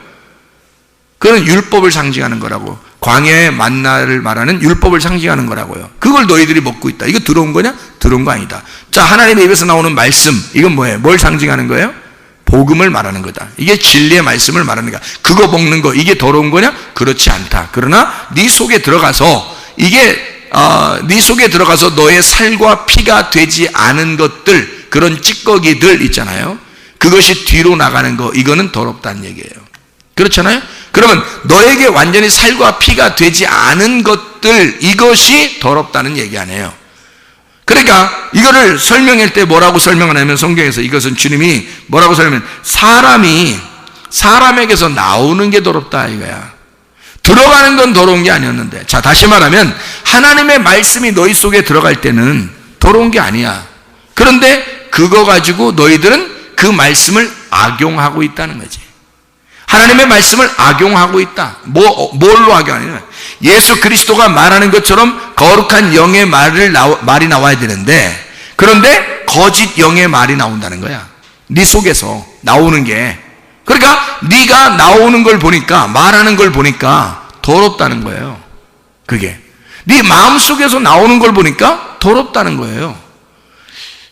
S1: 그건 율법을 상징하는 거라고. 광야의 만나를 말하는 율법을 상징하는 거라고요. 그걸 너희들이 먹고 있다. 이거 들어온 거냐? 들어온 거 아니다. 자, 하나님의 입에서 나오는 말씀, 이건 뭐예요? 뭘 상징하는 거예요? 복음을 말하는 거다. 이게 진리의 말씀을 말하는 거야. 그거 먹는 거, 이게 더러운 거냐? 그렇지 않다. 그러나 네 속에 들어가서 네 속에 들어가서 너의 살과 피가 되지 않은 것들, 그런 찌꺼기들 있잖아요. 그것이 뒤로 나가는 거, 이거는 더럽다는 얘기예요. 그렇잖아요? 그러면 너에게 완전히 살과 피가 되지 않은 것들, 이것이 더럽다는 얘기 아니에요. 그러니까 이거를 설명할 때 뭐라고 설명하냐면 성경에서 이것은 주님이 뭐라고 설명하면 사람에게서 나오는 게 더럽다 이거야. 들어가는 건 더러운 게 아니었는데, 자 다시 말하면 하나님의 말씀이 너희 속에 들어갈 때는 더러운 게 아니야. 그런데 그거 가지고 너희들은 그 말씀을 악용하고 있다는 거지. 하나님의 말씀을 악용하고 있다. 뭘로 악용하냐? 예수 그리스도가 말하는 것처럼 거룩한 영의 말이 나와야 되는데, 그런데 거짓 영의 말이 나온다는 거야. 네 속에서 나오는 게. 그러니까 네가 나오는 걸 보니까, 말하는 걸 보니까 더럽다는 거예요. 그게 네 마음속에서 나오는 걸 보니까 더럽다는 거예요.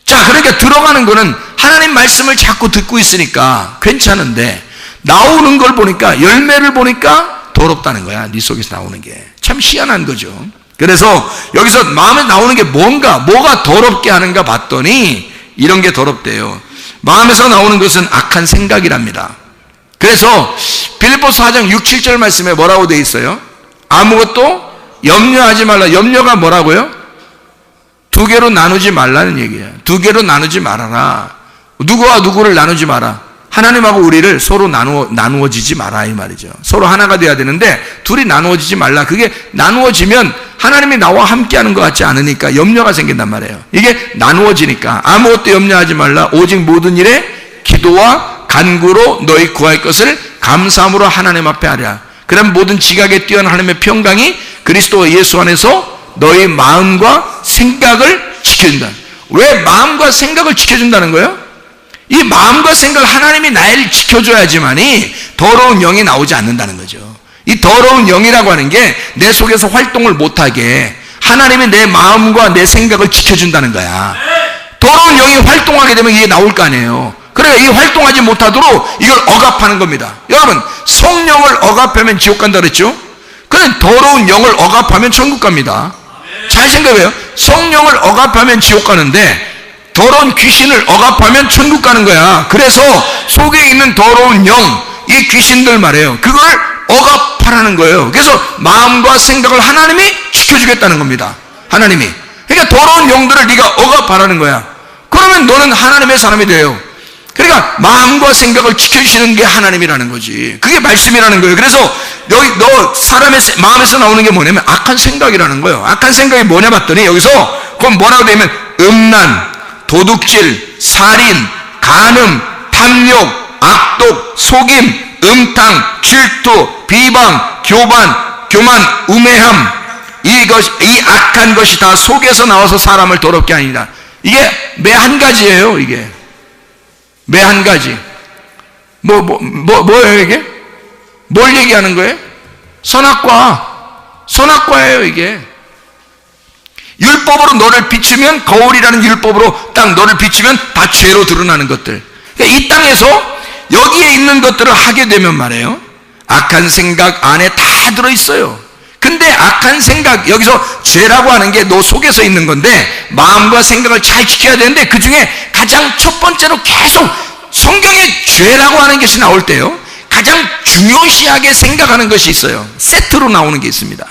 S1: 자, 그러니까 들어가는 거는 하나님 말씀을 자꾸 듣고 있으니까 괜찮은데, 나오는 걸 보니까, 열매를 보니까 더럽다는 거야. 네 속에서 나오는 게. 참 희한한 거죠. 그래서 여기서 마음에 나오는 게 뭐가 더럽게 하는가 봤더니 이런 게 더럽대요. 마음에서 나오는 것은 악한 생각이랍니다. 그래서 빌립보서 4장 6, 7절 말씀에 뭐라고 돼 있어요? 아무것도 염려하지 말라. 염려가 뭐라고요? 두 개로 나누지 말라는 얘기예요. 두 개로 나누지 말아라. 누구와 누구를 나누지 마라. 하나님하고 우리를 서로 나누어지지 마라 이 말이죠. 서로 하나가 돼야 되는데 둘이 나누어지지 말라. 그게 나누어지면 하나님이 나와 함께하는 것 같지 않으니까 염려가 생긴단 말이에요. 이게 나누어지니까 아무것도 염려하지 말라. 오직 모든 일에 기도와 간구로 너희 구할 것을 감사함으로 하나님 앞에 하랴. 그럼 모든 지각에 뛰어난 하나님의 평강이 그리스도 예수 안에서 너희 마음과 생각을 지켜준다. 왜 마음과 생각을 지켜준다는 거예요? 이 마음과 생각을 하나님이 나를 지켜줘야지만이 더러운 영이 나오지 않는다는 거죠. 이 더러운 영이라고 하는 게 내 속에서 활동을 못하게 하나님이 내 마음과 내 생각을 지켜준다는 거야. 더러운 영이 활동하게 되면 이게 나올 거 아니에요. 그래, 이 활동하지 못하도록 이걸 억압하는 겁니다. 여러분, 성령을 억압하면 지옥 간다 그랬죠? 그래, 더러운 영을 억압하면 천국 갑니다. 잘 생각해요. 성령을 억압하면 지옥 가는데 더러운 귀신을 억압하면 천국 가는 거야. 그래서 속에 있는 더러운 영, 이 귀신들 말이에요. 그걸 억압하라는 거예요. 그래서 마음과 생각을 하나님이 지켜주겠다는 겁니다. 하나님이. 그러니까 더러운 영들을 네가 억압하라는 거야. 그러면 너는 하나님의 사람이 돼요. 그러니까 마음과 생각을 지켜주시는 게 하나님이라는 거지. 그게 말씀이라는 거예요. 그래서 여기 너 사람의 마음에서 나오는 게 뭐냐면 악한 생각이라는 거예요. 악한 생각이 뭐냐 봤더니 여기서 그건 뭐라고 되면 음란, 도둑질, 살인, 간음, 탐욕, 악독, 속임, 음탕, 질투, 비방, 교만, 우매함, 이 악한 것이 다 속에서 나와서 사람을 더럽게 하니라. 이게 매 한 가지예요. 이게 매 한 가지. 뭐예요 이게? 뭘 얘기하는 거예요? 선악과예요 이게. 율법으로 너를 비추면, 거울이라는 율법으로 딱 너를 비추면 다 죄로 드러나는 것들. 그러니까 이 땅에서 여기에 있는 것들을 하게 되면 말이에요, 악한 생각 안에 다 들어있어요. 근데 악한 생각, 여기서 죄라고 하는 게 너 속에서 있는 건데 마음과 생각을 잘 지켜야 되는데 그 중에 가장 첫 번째로 계속 성경에 죄라고 하는 것이 나올 때요, 가장 중요시하게 생각하는 것이 있어요. 세트로 나오는 게 있습니다.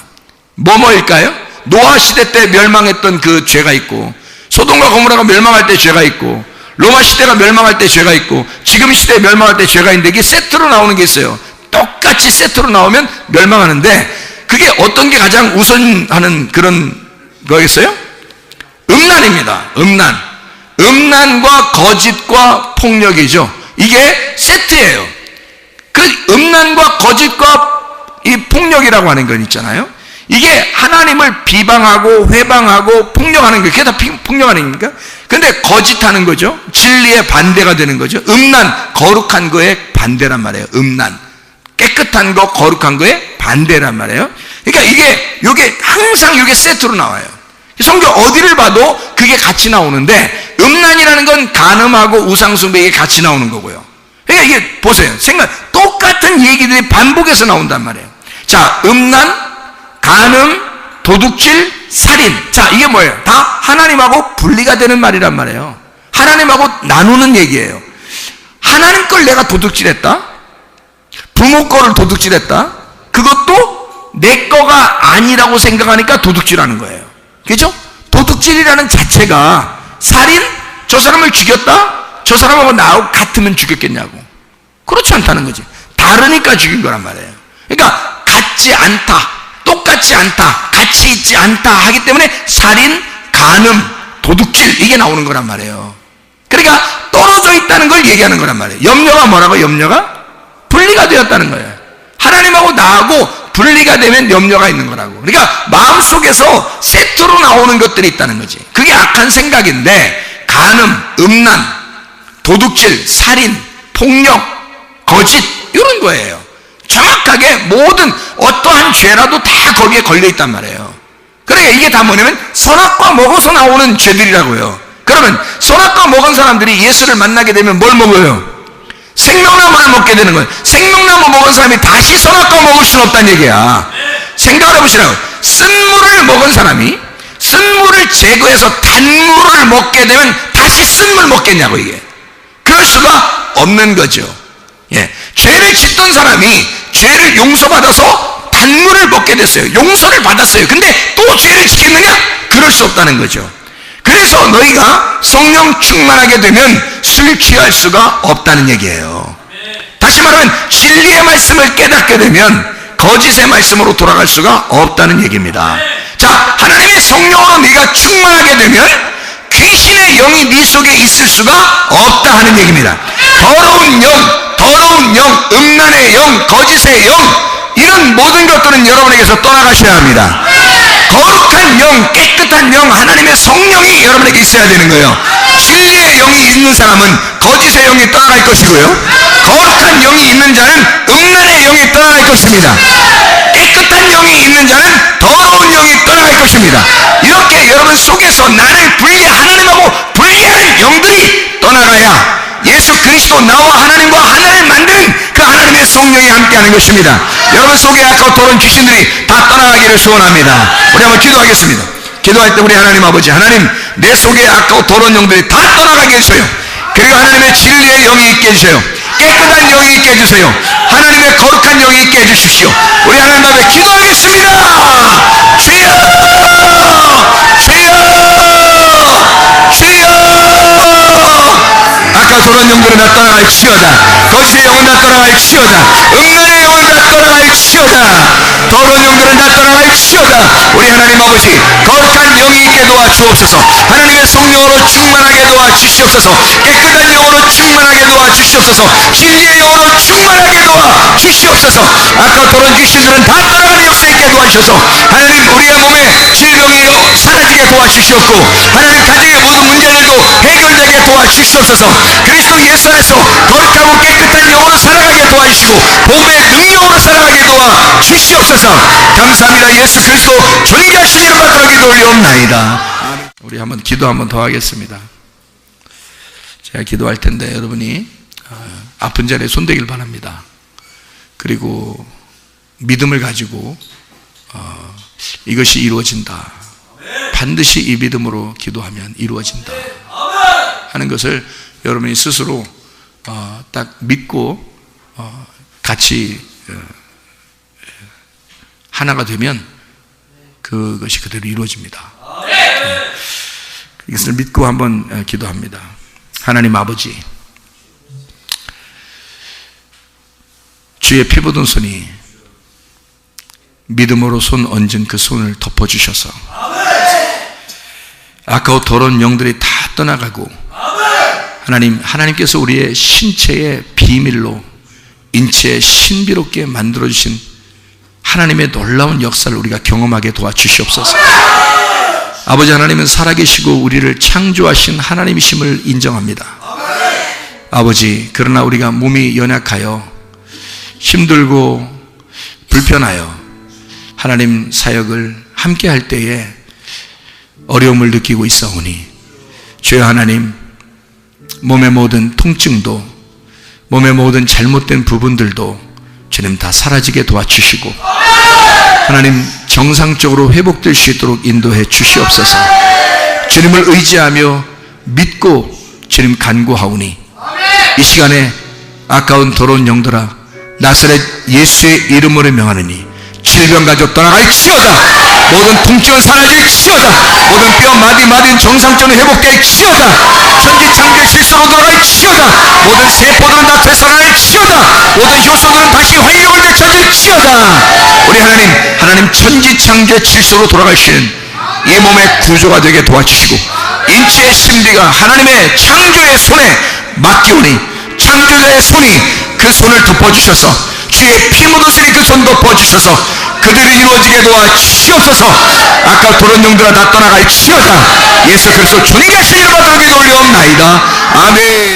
S1: 뭐일까요? 노아 시대 때 멸망했던 그 죄가 있고, 소돔과 고모라가 멸망할 때 죄가 있고, 로마 시대가 멸망할 때 죄가 있고, 지금 시대에 멸망할 때 죄가 있는데 이게 세트로 나오는 게 있어요. 똑같이 세트로 나오면 멸망하는데 그게 어떤 게 가장 우선하는 그런 거겠어요? 음란입니다. 음란과 거짓과 폭력이죠. 이게 세트예요. 그 음란과 거짓과 이 폭력이라고 하는 건 있잖아요. 이게 하나님을 비방하고 회방하고 폭력하는 거, 그게 다 폭력 아닙니까? 근데 거짓하는 거죠. 진리의 반대가 되는 거죠. 음란, 거룩한 거에 반대란 말이에요. 음란, 깨끗한 거, 거룩한 거에 반대란 말이에요. 그러니까 이게 항상 이게 세트로 나와요. 성경 어디를 봐도 그게 같이 나오는데, 음란이라는 건 간음하고 우상숭배, 이게 같이 나오는 거고요. 그러니까 이게 보세요. 똑같은 얘기들이 반복해서 나온단 말이에요. 자, 음란, 간음, 도둑질, 살인. 자, 이게 뭐예요? 다 하나님하고 분리가 되는 말이란 말이에요. 하나님하고 나누는 얘기예요. 하나님 걸 내가 도둑질했다? 부모 거를 도둑질했다? 그것도 내 거가 아니라고 생각하니까 도둑질하는 거예요. 그죠? 도둑질이라는 자체가 살인? 저 사람을 죽였다? 저 사람하고 나하고 같으면 죽였겠냐고. 그렇지 않다는 거지. 다르니까 죽인 거란 말이에요. 그러니까 같지 않다, 똑같지 않다, 같이 있지 않다 하기 때문에 살인, 간음, 도둑질 이게 나오는 거란 말이에요. 그러니까 떨어져 있다는 걸 얘기하는 거란 말이에요. 염려가 뭐라고? 염려가 분리가 되었다는 거예요. 하나님하고 나하고 분리가 되면 염려가 있는 거라고. 그러니까 마음속에서 세트로 나오는 것들이 있다는 거지. 그게 악한 생각인데 간음, 음란, 도둑질, 살인, 폭력, 거짓 이런 거예요. 정확하게 모든 어떠한 죄라도 다 거기에 걸려있단 말이에요. 그러니까 이게 다 뭐냐면 선악과 먹어서 나오는 죄들이라고요. 그러면 선악과 먹은 사람들이 예수를 만나게 되면 뭘 먹어요? 생명나무를 먹게 되는 거예요. 생명나무 먹은 사람이 다시 선악과 먹을 수는 없다는 얘기야. 생각을 해보시라고. 쓴물을 먹은 사람이 쓴물을 제거해서 단물을 먹게 되면 다시 쓴물 먹겠냐고. 이게 그럴 수가 없는 거죠. 예, 죄를 짓던 사람이 죄를 용서받아서 단물을 먹게 됐어요. 용서를 받았어요. 근데 또 죄를 짓겠느냐? 그럴 수 없다는 거죠. 그래서 너희가 성령 충만하게 되면 술 취할 수가 없다는 얘기예요. 다시 말하면 진리의 말씀을 깨닫게 되면 거짓의 말씀으로 돌아갈 수가 없다는 얘기입니다. 자, 하나님의 성령으로 네가 충만하게 되면 귀신의 영이 네 속에 있을 수가 없다 하는 얘기입니다. 더러운 영, 음란의 영, 거짓의 영, 이런 모든 것들은 여러분에게서 떠나가셔야 합니다. 거룩한 영, 깨끗한 영, 하나님의 성령이 여러분에게 있어야 되는 거예요. 진리의 영이 있는 사람은 거짓의 영이 떠나갈 것이고요, 거룩한 영이 있는 자는 음란의 영이 떠나갈 것입니다. 깨끗한 영이 있는 자는 더러운 영이 떠나갈 것입니다. 이렇게 여러분 속에서 나를 하나님하고 분리하는 영들이 떠나가야 예수 그리스도 나와 하나님과 하나를 만드는 그 하나님의 성령이 함께하는 것입니다. 여러분 속에 아까 더러운 귀신들이 다 떠나가기를 소원합니다. 우리 한번 기도하겠습니다. 기도할 때 우리 하나님 아버지, 하나님 내 속에 아까 더러운 영들이 다 떠나가게 해주세요. 그리고 하나님의 진리의 영이 있게 해주세요. 깨끗한 영이 있게 해주세요. 하나님의 거룩한 영이 있게 해주십시오. 우리 하나님 앞에 기도하겠습니다. 주여, 주여, 주여. 아까 더러운 영들은 다 떠나갈지어다. 거짓의 영은 다 떠나갈지어다. 음란의 영은 다 떠나갈지어다. 더러운 영들은 다 떠나갈지어다. 우리 하나님 아버지, 거룩한 영이 있게 도와주옵소서. 하나님의 성령으로 충만하게 도와주시옵소서. 깨끗한 영으로 충만하게 도와주시옵소서. 진리의 영으로 충만하게 도와주시옵소서. 아까 더러운 귀신들은 다 떠나가는 역사 있게 도와주셔서 하나님 우리의 몸에 질병이 사라지게 도와주시옵고, 하나님 가정의 모든 문제들도 해결되게 도와주시옵소서. 그리스도 예수 안에서 거룩하고 깨끗한 영으로 살아가게 도와주시고 복음의 능력으로 살아가게 도와주시옵소서. 감사합니다. 예수 그리스도 존귀하신 이름 받들어 기도 올리옵나이다. 우리 한번 기도 한번 더 하겠습니다. 제가 기도할 텐데 여러분이 아픈 자리에 손대길 바랍니다. 그리고 믿음을 가지고 이것이 이루어진다, 반드시 이 믿음으로 기도하면 이루어진다 하는 것을 여러분이 스스로 딱 믿고 같이 하나가 되면 그것이 그대로 이루어집니다. 이것을 믿고 한번 기도합니다. 하나님 아버지, 주의 피 묻은 손이 믿음으로 손 얹은 그 손을 덮어주셔서 아까워 더러운 영들이 다 떠나가고, 하나님께서 우리의 신체의 비밀로 인체에 신비롭게 만들어주신 하나님의 놀라운 역사를 우리가 경험하게 도와주시옵소서. 아버지 하나님은 살아계시고 우리를 창조하신 하나님이심을 인정합니다. 아버지, 그러나 우리가 몸이 연약하여 힘들고 불편하여 하나님 사역을 함께 할 때에 어려움을 느끼고 있사오니, 주여 하나님, 몸의 모든 통증도, 몸의 모든 잘못된 부분들도 주님 다 사라지게 도와주시고 하나님 정상적으로 회복될 수 있도록 인도해 주시옵소서. 주님을 의지하며 믿고 주님 간구하오니 이 시간에 아까운 더러운 영들아, 나사렛 예수의 이름으로 명하느니 질병 가지고 떠나갈지어다. 모든 통증은 사라질지어다. 모든 뼈 마디 정상적으로 회복될지어다. 천지창조의 질서로 돌아갈지어다. 모든 세포들은 다 되살아날지어다. 모든 효소들은 다시 활력을 되찾을지어다. 우리 하나님 천지창조의 질서로 돌아가시는 이 몸의 구조가 되게 도와주시고, 인체의 신비가 하나님의 창조의 손에 맡기오니 창조자의 손이 그 손을 덮어주셔서, 주의 피 묻으시니 그 손 덮어주셔서 그들이 이루어지게 도와주시옵소서. 아까 도른 영들아 다 떠나갈지어다. 예수 그리스도 존귀하신 이름으로 기도 올려옵나이다. 아멘.